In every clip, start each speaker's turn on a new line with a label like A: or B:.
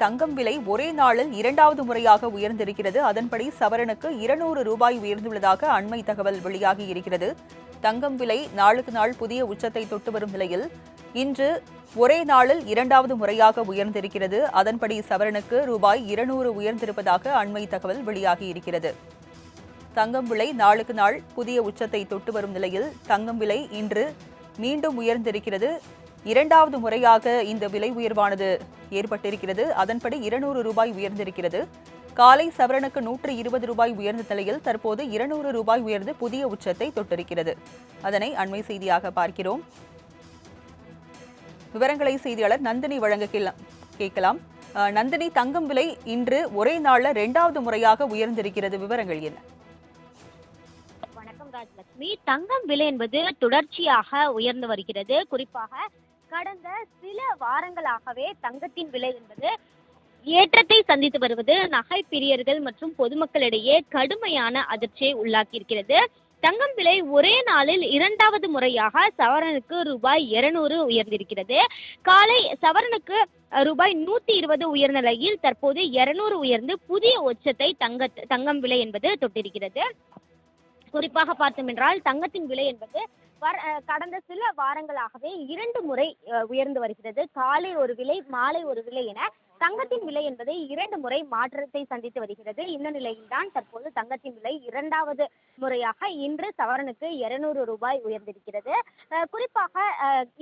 A: தங்கம் விலை ஒரே நாளில் இரண்டாவது முறையாக உயர்ந்திருக்கிறது. அதன்படி சவரனுக்கு 200 ரூபாய் உயர்ந்துள்ளதாக அண்மை தகவல் வெளியாகி இருக்கிறது. தங்கம் விலை நாளுக்கு நாள் புதிய உச்சத்தை தொட்டு வரும் நிலையில் இன்று ஒரே நாளில் இரண்டாவது முறையாக உயர்ந்திருக்கிறது. அதன்படி சவரனுக்கு ரூபாய் 200 உயர்ந்திருப்பதாக அண்மை தகவல் வெளியாகி இருக்கிறது. தங்கம் விலை நாளுக்கு நாள் புதிய உச்சத்தை தொட்டு வரும் நிலையில் தங்கம் விலை இன்று மீண்டும் உயர்ந்திருக்கிறது. இரண்டாவது முறையாக இந்த விலை உயர்வானது ஏற்பட்டிருக்கிறது. அதன்படி 200 ரூபாய் உயர்ந்திருக்கிறது. காலை சவரனுக்கு 120 ரூபாய் உயர்ந்த நிலையில் தற்போது 200 ரூபாய் உயர்ந்து புதிய உச்சத்தை தொட்டிருக்கிறது. அதனை அண்மை செய்தியாக பார்க்கிறோம். விவரங்களை செய்தியாளர் நந்தினி வழங்க கேட்கலாம். நந்தினி, தங்கம் விலை இன்று ஒரே நாள்ல இரண்டாவது முறையாக உயர்ந்திருக்கிறது. விவரங்கள் என்ன?
B: வணக்கம் ராஜலட்சுமி. தங்கம் விலை என்பது தொடர்ச்சியாக உயர்ந்து வருகிறது. குறிப்பாக கடந்த சில வாரங்களாகவே தங்கத்தின் விலை என்பது ஏற்றத்தை சந்தித்து வருவது நகை பிரியர்கள் மற்றும் பொதுமக்களிடையே கடுமையான அதிர்ச்சியை உள்ளாக்கியிருக்கிறது. தங்கம் விலை ஒரே நாளில் இரண்டாவது முறையாக சவரனுக்கு ரூபாய் 200 உயர்ந்திருக்கிறது. காலை சவரனுக்கு ரூபாய் 120 உயர்ந்த நிலையில் தற்போது 200 உயர்ந்து புதிய உச்சத்தை தங்கம் விலை என்பது தொட்டிருக்கிறது. குறிப்பாக பார்த்தோம் என்றால் தங்கத்தின் விலை என்பது கடந்த சில வாரங்களாகவே 2 முறை உயர்ந்து வருகிறது. காலை ஒரு விலை, மாலை ஒரு விலை என தங்கத்தின் விலை என்பது 2 முறை மாற்றத்தை சந்தித்து வருகிறது. இந்த நிலையில்தான் தற்போது தங்கத்தின் விலை இரண்டாவது முறையாக இன்று சவரனுக்கு 200 ரூபாய் உயர்ந்திருக்கிறது. குறிப்பாக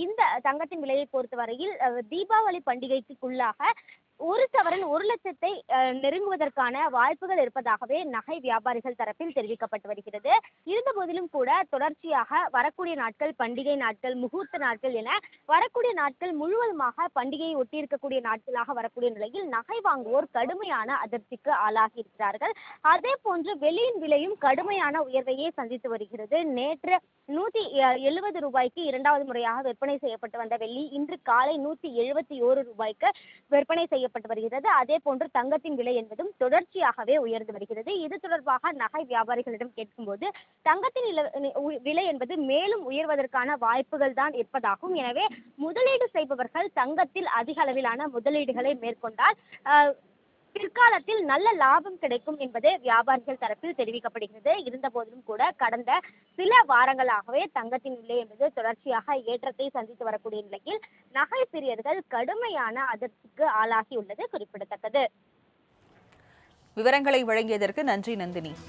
B: இந்த தங்கத்தின் விலையை பொறுத்தவரையில் தீபாவளி பண்டிகைக்குள்ளாக ஒரு சவரன் 1 லட்சத்தை நெருங்குவதற்கான வாய்ப்புகள் இருப்பதாகவே நகை வியாபாரிகள் தரப்பில் தெரிவிக்கப்பட்டு வருகிறது. இருந்த போதிலும் கூட தொடர்ச்சியாக வரக்கூடிய நாட்கள் பண்டிகை நாட்கள், முகூர்த்த நாட்கள் என வரக்கூடிய நாட்கள் முழுவதுமாக பண்டிகையை ஒட்டியிருக்கக்கூடிய நாட்களாக வரக்கூடிய நிலையில் நகை வாங்குவோர் கடுமையான அதிர்ச்சிக்கு ஆளாகி இருக்கிறார்கள். அதே போன்று வெள்ளியின் விலையும் கடுமையான உயர்வையே சந்தித்து வருகிறது. நேற்று 170 ரூபாய்க்கு இரண்டாவது முறையாக விற்பனை செய்யப்பட்டு வந்த வெள்ளி இன்று காலை 171 ரூபாய்க்கு விற்பனை செய்யப்பட்டு வருகிறது. அதே போன்று தங்கத்தின் விலை என்பதும் தொடர்ச்சியாகவே உயர்ந்து வருகிறது. இது தொடர்பாக நகை வியாபாரிகளிடம் கேட்கும்போது தங்கத்தின் விலை என்பது மேலும் உயர்வதற்கான வாய்ப்புகள் தான் இருப்பதாகும். எனவே முதலீடு செய்பவர்கள் தங்கத்தில் அதிக அளவிலான முதலீடுகளை மேற்கொண்டால் பிற்காலத்தில் நல்ல லாபம் கிடைக்கும் என்பது வியாபாரிகள் தரப்பில் தெரிவிக்கப்படுகிறது. இருந்த போதிலும் கூட கடந்த சில வாரங்களாகவே தங்கத்தின் விலை என்பது தொடர்ச்சியாக ஏற்றத்தை சந்தித்து வரக்கூடிய நிலையில் நகை பிரியர்கள் கடுமையான அதிர்ச்சிக்கு ஆளாகியுள்ளது குறிப்பிடத்தக்கது.
A: விவரங்களை வழங்கியதற்கு நன்றி நந்தினி.